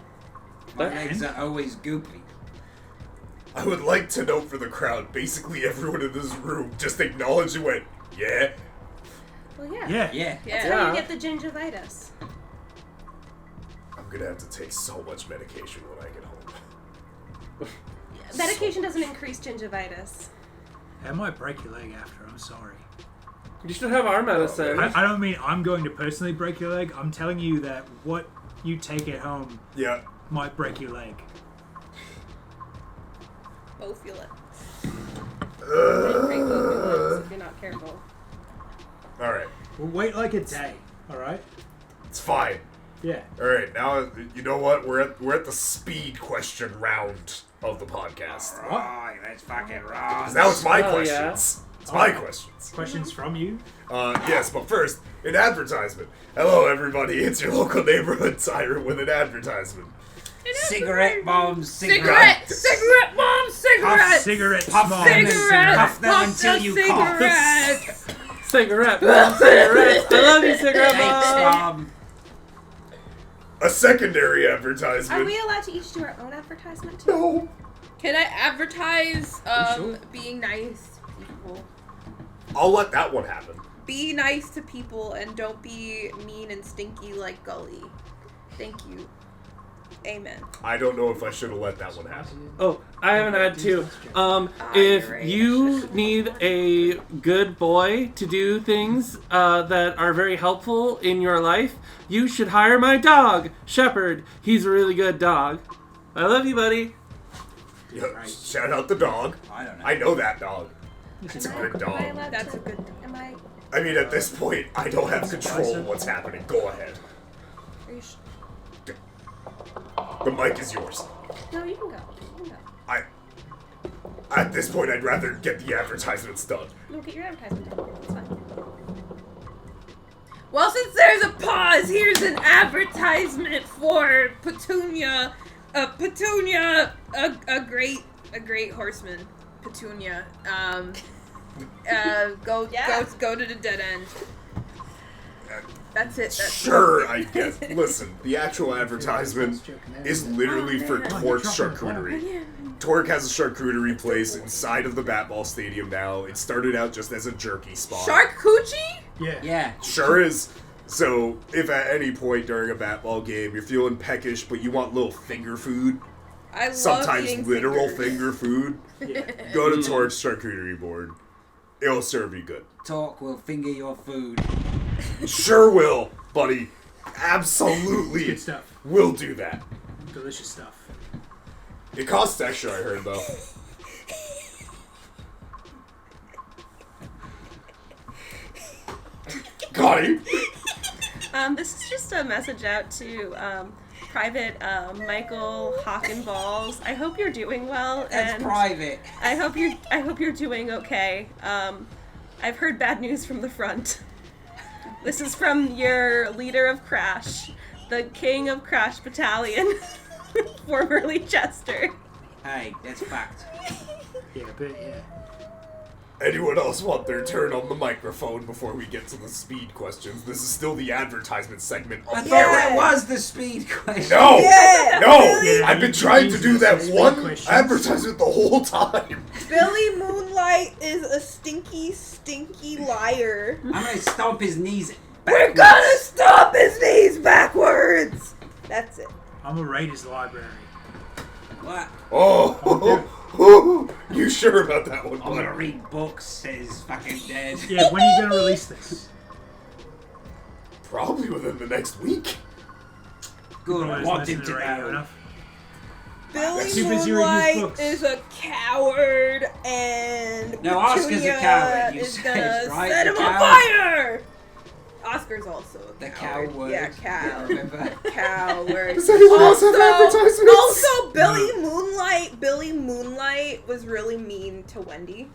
My legs are always goopy. I would like to note for the crowd, basically everyone in this room just acknowledged and went, yeah. Well, yeah. Yeah. Yeah. That's Yeah. how you get the gingivitis. I'm gonna have to take so much medication when I get home. Medication doesn't increase gingivitis. I might break your leg after, I'm sorry. You should have our medicine. I don't mean I'm going to personally break your leg. I'm telling you that what you take at home Yeah. might break your leg. Both feel it. Break both your legs if you're not careful. Alright. We'll wait like a day, alright? It's fine. Yeah. Alright, now, you know what? We're at the speed question round of the podcast. Right, let's fucking run. 'Cause now it's my Oh, yeah. questions. It's my Oh. questions. Questions from you? Yes, but first, an advertisement. Hello, everybody. It's your local neighborhood Tyrant with an advertisement. Cigarette bombs, Cigarette! Cigarette bomb! Puff Cigarette! cigarettes, Puff Mom. them. Cigarette! Puff them Puff until the you cough. cigarette! Cigarette bomb, cigarette. I love you, cigarette Thanks, bomb. Mom. A secondary Are advertisement. we allowed to each do our own advertisement too? No. Can I advertise sure? being nice to people? I'll let that one happen. Be nice to people and don't be mean and stinky like Gully. Thank you. Amen. I don't know if I should have let that one happen. Oh, I have an ad too. If you're right. you need a good boy to do things that are very helpful in your life, you should hire my dog, Shepherd. He's a really good dog. I love you, buddy. Yeah, shout out the dog. I don't know. I know that dog. It's a good Am I dog. allowed That's to? a good. Am I? I mean, at this point, I don't have control of what's happening. Go ahead. Are you The mic is yours. No, you can go. You can go. At this point, I'd rather get the advertisements done. No, get your advertisement done. It's fine. Well, since there's a pause, here's an advertisement for Petunia. Petunia, a great horseman. Petunia. Go to the dead end. That's it. That's Sure, I guess. Listen, the actual advertisement is literally for Torque's Charcuterie. Torque has a charcuterie place inside of the Batball Stadium now. It started out just as a jerky spot. Charcuterie? Yeah. Yeah. Sure is. So, if at any point during a Batball game you're feeling peckish but you want little finger food, I love sometimes eating literal fingers. finger food, go to Torque's Charcuterie board. It'll serve you good. Talk will finger your food. Sure will, buddy. Absolutely. Good stuff. We'll do that. Delicious stuff. It costs extra, I heard, though. Got him. This is just a message out to Private Michael Hawkenballs. I hope you're doing well, That's and private. I hope you're doing okay. I've heard bad news from the front. This is from your leader of Crash, the king of Crash Battalion, formerly Chester. Hey, that's fact. Yeah, but yeah. Anyone else want their turn on the microphone before we get to the speed questions? This is still the advertisement segment I of thought Tyrant. that was the speed question. No! Yeah, No! really? I've been trying to do that Speed one questions. advertisement the whole time. Billy Moonlight is a stinky, stinky liar. I'm gonna stomp his knees We're backwards. gonna stomp his knees backwards! That's it. I'm gonna raid his library. What? Oh, you sure about that one, I'm gonna bud? read books, says fucking dead. Yeah, when are you gonna release this? Probably within the next week. Good, I Probably want listen him to to the radio know. enough. Billy Too busy reading his Moonlight books. is a coward, and No, Oscar's a Petunia coward, you is said, gonna right? set The him on coward. fire! Oscar's also a The coward. cow word. Yeah, cow. Remember? Coward. Does anyone else have advertisements? Also, Billy Moonlight was really mean to Wendy.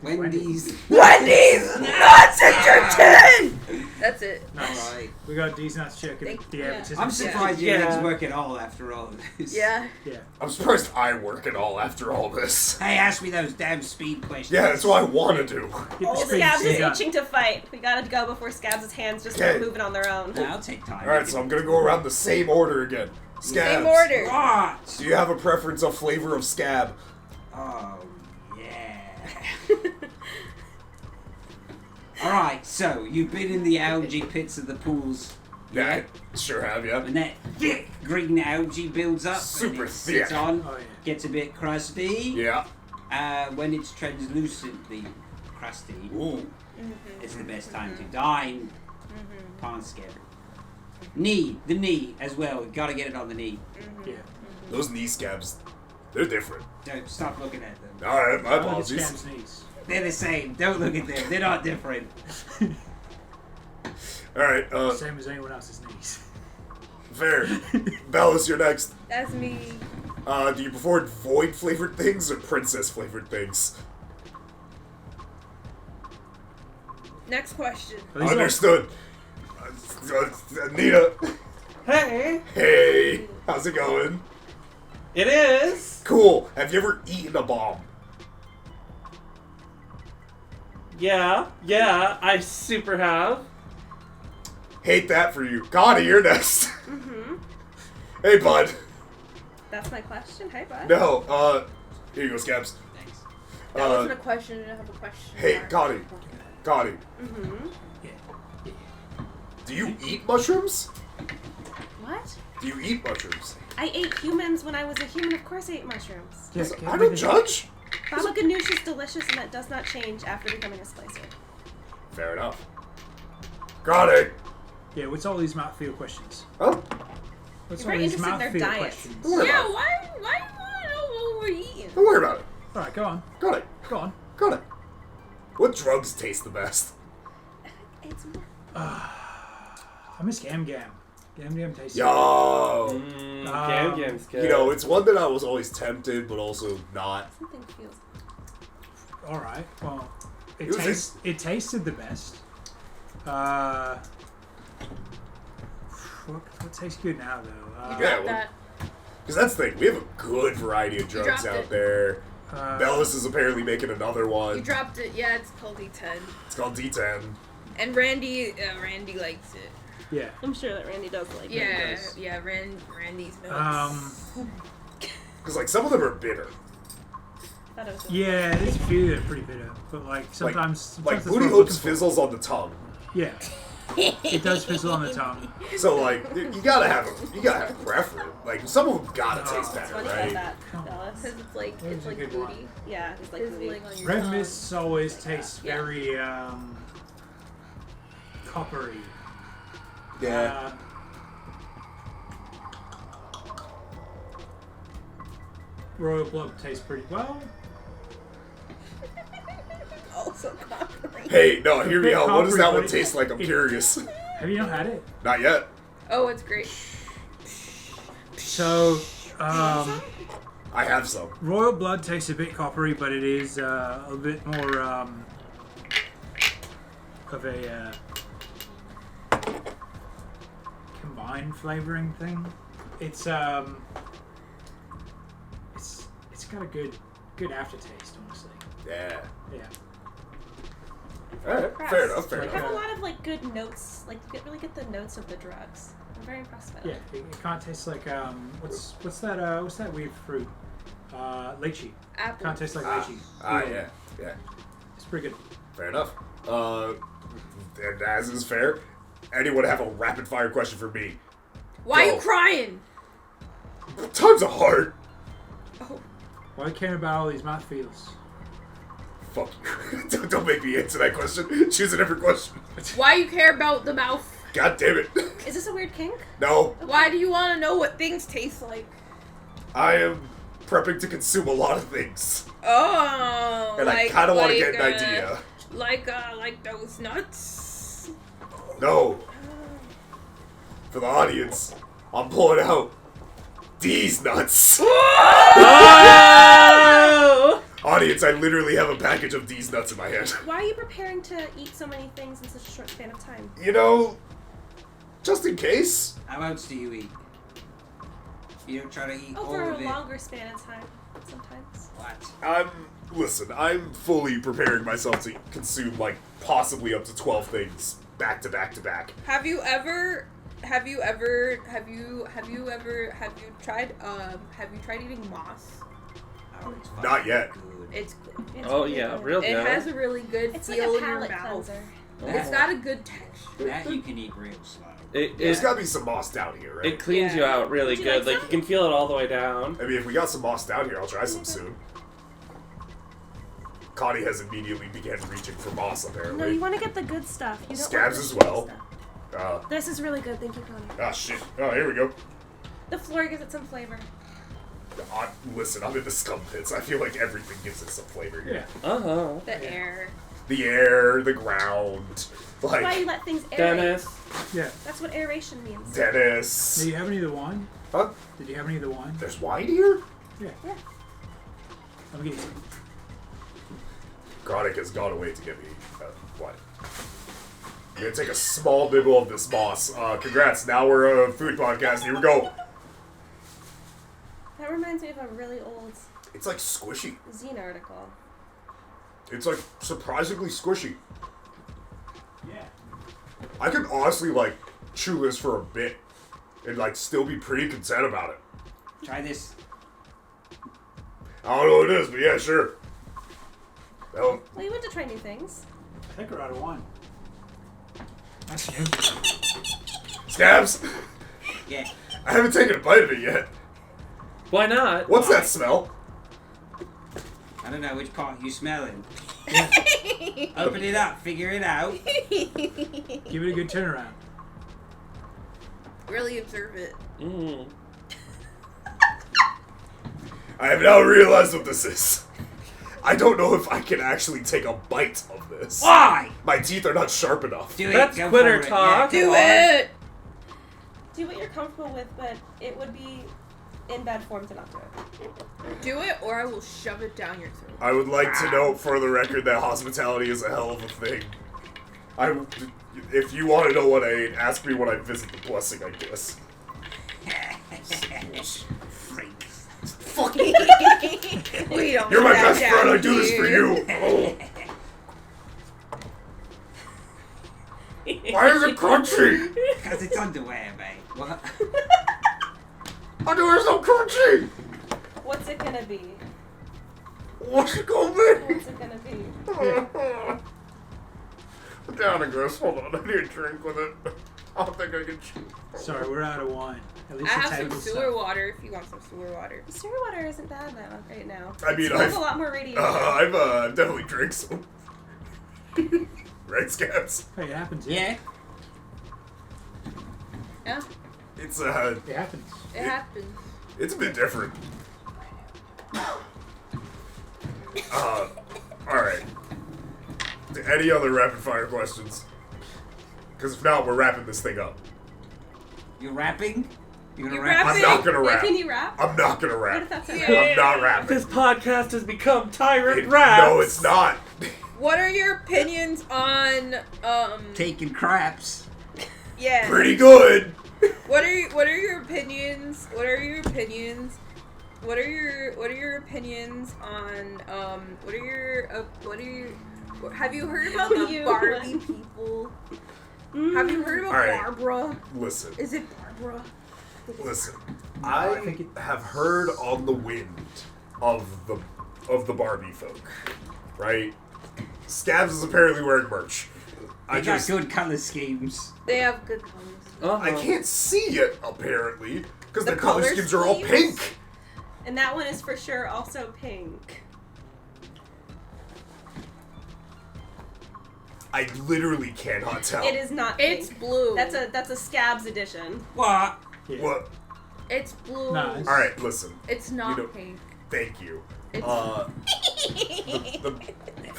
Wendy's. Wendy's nuts at your chin! That's it. Nice. Alright. We got D's nuts checking Thank- the yeah. advertisement. I'm surprised Yeah. your legs work at all after all of this. Yeah. Yeah. I'm surprised I work at all after all this. Hey, ask me those damn speed questions. Yeah, that's what I want to do. Get the Oh, speed Scabs is done. itching to fight. We gotta go before Scabs' hands just start Okay. moving on their own. That'll take time. Alright, so I'm gonna go around the same order again. Scabs. Same order. What? Do you have a preference of flavor of scab? Oh, yeah. Alright, so you've been in the algae pits of the pools. Yeah, I sure have, yeah. And that thick green algae builds up. Super and it sits thick. on, Oh, yeah. gets a bit crusty. Yeah. When it's translucently crusty, Ooh. it's the best time to dine. Pond scab. Knee, the knee as well. Gotta get it on the knee. Yeah. Those knee scabs, they're different. Don't stop looking at them. Alright, my I look at apologies. Scab's knees. They're the same. Don't look at them. They're not different. Alright, Same as anyone else's knees. fair. Bellis, you're next. That's me. Do you prefer void flavored things or princess flavored things? Next question. Are these all- Understood. Nita. Hey, Hey, how's it going? it is. Cool. Have you ever eaten a bomb? Yeah, I super have. Hate that for you. Connie, you're next. Hey, bud. That's my question. Hi, bud. No, here you go, Scabs. Thanks. That wasn't a question. I have a question. Hey, mark. Connie. Connie, Yeah. do you eat mushrooms? What? Do you eat mushrooms? I ate humans when I was a human. Of course I ate mushrooms. Yeah, I don't judge. Baba Ganoush is delicious and that does not change after becoming a splicer. Fair enough. Connie. Yeah, what's all these mouthfeel questions? Oh, What's You're all very these interested in their mouthfeel diet. questions? don't worry Yeah. about it. Why do you want to know what we're eating? Don't worry about it. Alright, go on. Connie. Go on. Connie. What drugs taste the best? It's I miss Gam Gam. Gam Gam tastes Yo. Gam-Gam's good. You know, it's one that I was always tempted, but also not. something feels. Alright, well, It was it tasted the best. What tastes good now, though? Yeah, Dropped well, that. because that's the thing. We have a good variety of drugs dropped out it. there. Uh, Bellis is apparently making another You one. dropped it. Yeah, it's called E10. It's called D10. And Randy likes it. yeah. I'm sure that Randy does like it. Yeah, yeah. Randy's notes. Because, like, some of them are bitter. Thought it was Yeah, there's a few that are pretty bitter, but like sometimes Like, that's Booty what I'm Hoops looking for. fizzles on the tongue. Yeah, it does fizzle on the tongue. So, like, you gotta have a preference. Like, some of them gotta taste better, funny about right? that, Dallas. Because it's like That was a good one. booty. Yeah, it's like Fizzling on your Red tongue. Mist always tastes Yeah. very coppery. Yeah. Royal Blood tastes pretty well. Also coppery. Hey, no, hear me bit out. What does that coppery, one but taste like? I'm curious. Have you not had it? Not yet. Oh, it's great. So, I have some. Royal Blood tastes a bit coppery, but it is a bit more of a combined flavoring thing. It's got a good aftertaste, honestly. Yeah. Yeah. Alright, fair enough, fair You enough. have a lot of like good notes. Like you really get the notes of the drugs. I'm very impressed by that. Yeah, it can't taste like what's that weird fruit? Lychee. Apple. Can't taste like lychee. Yeah. It's pretty good. Fair enough. And as is fair, anyone have a rapid fire question for me? Why are Go. you crying? Times are hard. Oh. Why care about all these mouthfeels? Fuck you. Don't make me answer that question. Choose a different question. Why you care about the mouth? God damn it. Is this a weird kink? No, Why do you want to know what things taste like? I am prepping to consume a lot of things. Oh. And I kind of want to get an idea. Like those nuts. No. For the audience, I'm pulling out these nuts. Oh! Audience, I literally have a package of these nuts in my hand. Why are you preparing to eat so many things in such a short span of time? You know, just in case. How else do you eat? You don't try to eat Over all a of it. longer span of time, sometimes. What? Listen, I'm fully preparing myself to consume, like, possibly up to 12 things back to back to back. Have you tried eating moss? Oh, it's fucking Not yet. Good. It's good. It's Oh really yeah, good. real It good. has a really good It's like feel a in your palate mouth. cleanser. It's got a good texture. That you can eat real slow. There's It gotta be some moss down here, right? it cleans you Yeah. out really Would you good. like Like some? you can feel it all the way down. I mean, if we got some moss down here, I'll try some soon. Connie has immediately began reaching for moss, No, apparently. you want to get the good stuff. You don't Scabs want as the shitty well. stuff. This is really good. Thank you, Connie. Ah, shit. Oh, here we go. The floor gives it some flavor. Listen, I'm in the scum pits. I feel like everything gives it some flavor here. Yeah. Uh-huh. The air. The air, the ground. That's why you Like, let things aerate. Dennis. Yeah. That's what aeration means. Dennis. Did you have any of the wine? Huh? Did you have any of the wine? There's wine here? Yeah. Yeah. I'll get you some. Chronic has gone away to get me what? I'm gonna take a small nibble of this moss. Congrats, now we're a food podcast. Here we go. That reminds me of a really old It's like squishy. zine article. It's like surprisingly squishy. Yeah. I could honestly like chew this for a bit and like still be pretty content about it. Try this. I don't know what it is, but yeah, sure. Well, Well, you want to try new things. I think we're out of wine. Actually, Scabs, Yeah. I haven't taken a bite of it yet. Why not? What's that smell? I don't know which part you smelling. Open it up. Figure it out. give it a good turnaround. Really observe it. Mm. I have now realized what this is. I don't know if I can actually take a bite of this. Why? My teeth are not sharp enough. Do it. That's Go quitter for it. talk. Yeah, Do go on. it! Do what you're comfortable with, but it would be in bad form to not do it. Do it, or I will shove it down your throat. I would like to note for the record that hospitality is a hell of a thing. If you want to know what I ate, ask me when I visit the blessing, I guess. Freaks. Fuck We don't You're my do that best friend, I down do this for here. you! Why is it crunchy? Because it's underwear, mate. What? Underwear's so crunchy! What's it gonna be? What's it gonna be? What's it gonna be? Down and gross. Hold on, I need a drink with it. I don't think I can chew. Sorry, we're out of wine. At I least the have some table sewer stuff. water if you want some sewer water. The sewer water isn't bad now, right now. I mean, It smells I've a lot more radiation. I've definitely drank some. Right, Scabs? Hey, it happens. Yeah. Yeah, It's It happens. it happens. it's a bit different. Alright. Any other rapid fire questions? Because if not, we're wrapping this thing up. You're rapping? You're gonna You rap? I'm not gonna Yeah, rap. can you rap? I'm not gonna What if rap. that's a Yeah. rap? I'm not rapping. This podcast has become Tyrant It- Raps. no, it's not. What are your opinions on Taking craps. yeah. Pretty good. What are your opinions? What are your opinions on have you heard about the Barbie people? Have you heard about Alright. Barbara? Listen. Is it Barbara? Listen. I I think it- have heard on the wind of the Barbie folk, right? Scabs is apparently wearing merch. They got good color schemes. They have good colors. I can't see it apparently because The their color color schemes are all schemes? pink. And that one is for sure also pink. I literally cannot tell. It is not pink. It's blue. That's a Scabs edition. What? Yeah. What? It's blue. Nah, it's- All right, listen. It's not You know- pink. Thank you. It's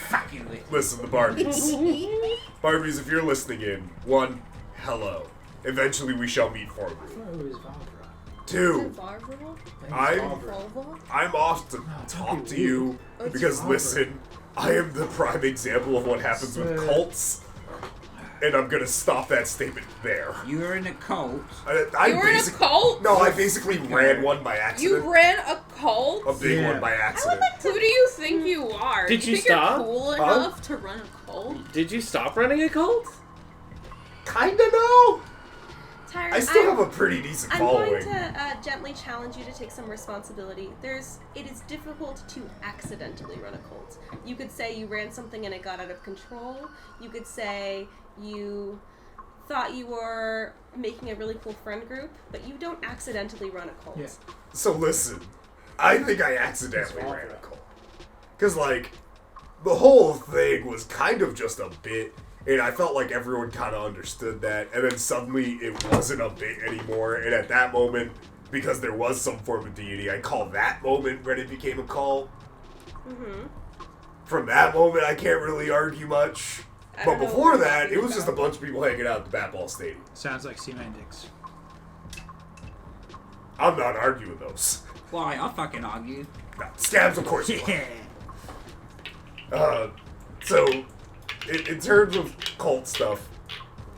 Fucking with. Listen, the Barbies. Barbies, if you're listening in, 1, hello. Eventually we shall meet for I you. thought it was Valvra. 2, Barbara? I'm Volvo? I'm off to talk to you because Valvra. listen, I am the prime example of what happens with So- cults, and I'm gonna stop that statement there. You were in a cult. I You were in a basic- cult? No, I basically ran one by You accident. ran a cult? A big Yeah. one by accident. Who do you think you are? Did Do you think stop? You're cool Huh? enough to run a cult? Did you stop running a cult? Kinda no. Tyrant, I still have a pretty decent I'm following. going to gently challenge you to take some responsibility. It is difficult to accidentally run a cult. You could say you ran something and it got out of control. You could say you thought you were making a really cool friend group, but you don't accidentally run a cult. Yeah. So listen, I think I accidentally ran a cult. Cause like, the whole thing was kind of just a bit, and I felt like everyone kind of understood that, and then suddenly it wasn't a bit anymore, and at that moment, because there was some form of deity, I call that moment when it became a cult. Mm-hmm. From that moment, I can't really argue much. I But don't know before what you're that, talking it was just a about. bunch of people hanging out at the Bat-Ball Stadium. Sounds like semantics. I'm not arguing those. Why? I'll fucking argue. No, scabs, of course. you are. Yeah. So, in terms of cult stuff,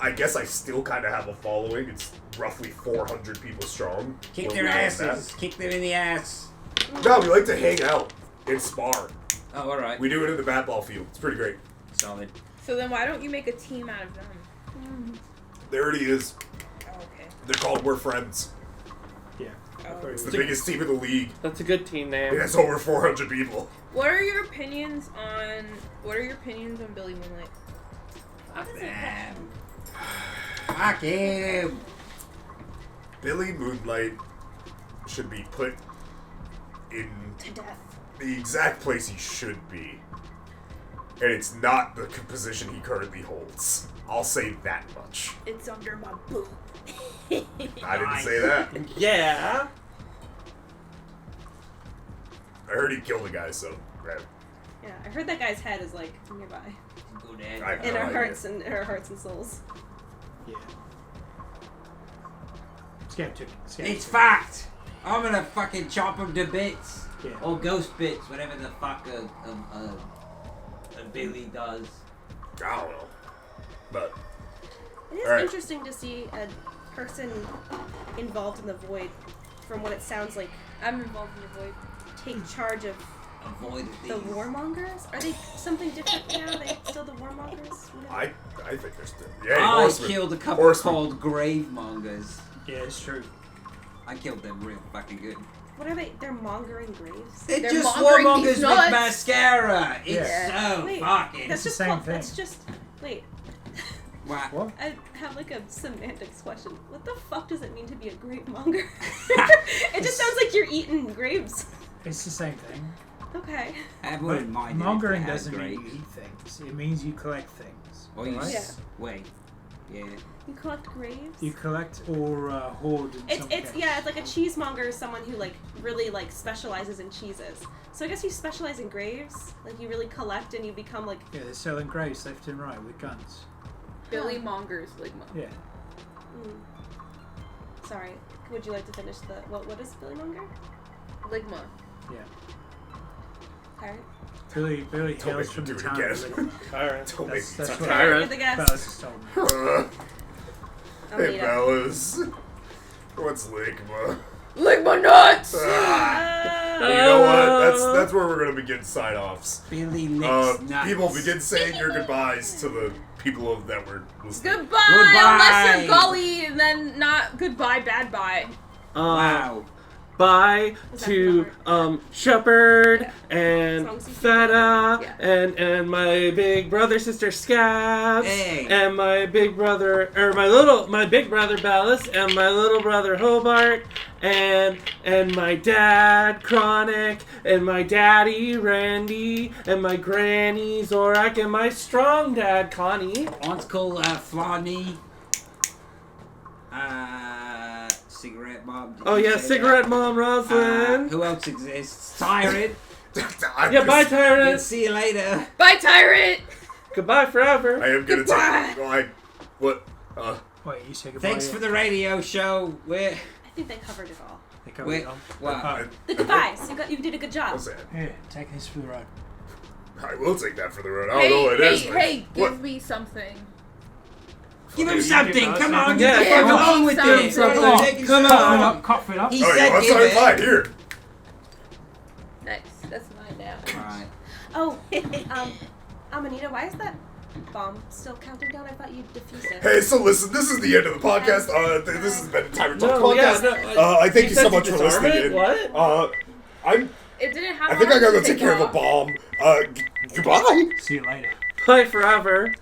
I guess I still kind of have a following. It's roughly 400 people strong. Kick We'll their leave it at asses. Kick them in the ass. that. No, we like to hang out and spar. Oh, alright. We do it in the bat ball field. It's pretty great. Solid. So then why don't you make a team out of them? There it is. Oh, okay. They're called We're Friends. Yeah. Oh. It's the biggest team in the league. That's a good team name. It has over 400 people. What are your opinions on Billy Moonlight? Fuck them. Fuck him. Billy Moonlight should be put in To death. the exact place he should be. And it's not the position he currently holds. I'll say that much. It's under my boot. I didn't say that. Yeah. I heard he killed a guy, so right. Yeah, I heard that guy's head is like nearby. Good head. I have In no our idea. hearts and souls. Yeah. Scab took. Scab It's took- fact. I'm gonna fucking chop them to bits. Yeah. Or ghost bits, whatever the fuck a Billy does. I don't know. But It is Alright. interesting to see a person involved in the void, from what it sounds like, I'm involved in the void. take charge of Avoid these. the warmongers. Are they something different now? Are they still the warmongers? I think there's still yeah. I Horseman. killed a couple Horseman. called Gravemongers. Yeah, it's true. I killed them real fucking good. What are they? They're mongering graves. They're They're just mongering warmongers these with nuts. mascara. It's Yeah. so Wait, fucking. That's the just same called, thing. That's just. Wait. What? What? I have like a semantics question. What the fuck does it mean to be a grave monger? It just sounds like you're eating graves. It's the same thing. Okay. I But wouldn't mind it if mongering they had doesn't mean grapes. you eat things. It means you collect things. Or you right? wait. Yeah. You collect graves? You collect or hoard. In some It's case. yeah, it's like a cheesemonger is someone who like really like specializes in cheeses. So I guess you specialize in graves. Like you really collect and you become like Yeah, they're selling graves left and right with guns. Billy Monger's Ligma. Yeah. sorry. Would you like to finish the what is Billy Monger? Ligma. Yeah. Alright. Billy Don't hails make from me the do it town. again. He's like, Tyrant. Don't make me that's talk. what Tyrant. The guest. Bellas just told me. Hey, Amita. Bellas. What's Ligma? Lick my nuts! You know what? That's where we're gonna begin sign-offs. Billy licks nuts. People begin saying your goodbyes to the people that were listening. Goodbye, Goodbye. unless you're gully, and then not goodbye, bad bye. Wow. Bye to Shepherd and Songs you Feta Yeah. and my big brother sister Scabs Hey. and my big brother my big brother Ballas and my little brother Hobart and my dad Chronic and my daddy Randy and my granny Zorak and my strong dad Connie. Aunt's called Flarney. Cigarette mom. Did Oh you yeah, say cigarette that? mom Roslyn. Who else exists? Tyrant. Yeah, bye Tyrant. See you later. Bye, Tyrant! Goodbye forever. I am gonna Goodbye. take. Like, what? Wait, you say goodbye. Thanks for the radio show. I think they covered it all. They covered Wait, it all. what? Oh, The goodbyes. You did a good job. What's that? here, take this for the road. I will take that for the road. I don't know what it is. but- Hey, what? give me something. Give him You something. give us Come on, something? get the Yeah, fuck come on on, with something. it, brother. Come on. Take his Come stuff. on. Cough it up, cough it up. He Oh, said yeah, let's give start it. fine here. Nice. That's mine now. Alright. Oh, Amanita, why is that bomb still counting down? I thought you defused it. Hey, so listen, this is the end of the podcast. This has been the Tyrant Talk No, yeah, podcast. no, I thank you so said much to for disarm listening it? in. What? It didn't have I think I gotta go arms to take care of a off. bomb. Goodbye. See you later. Bye forever.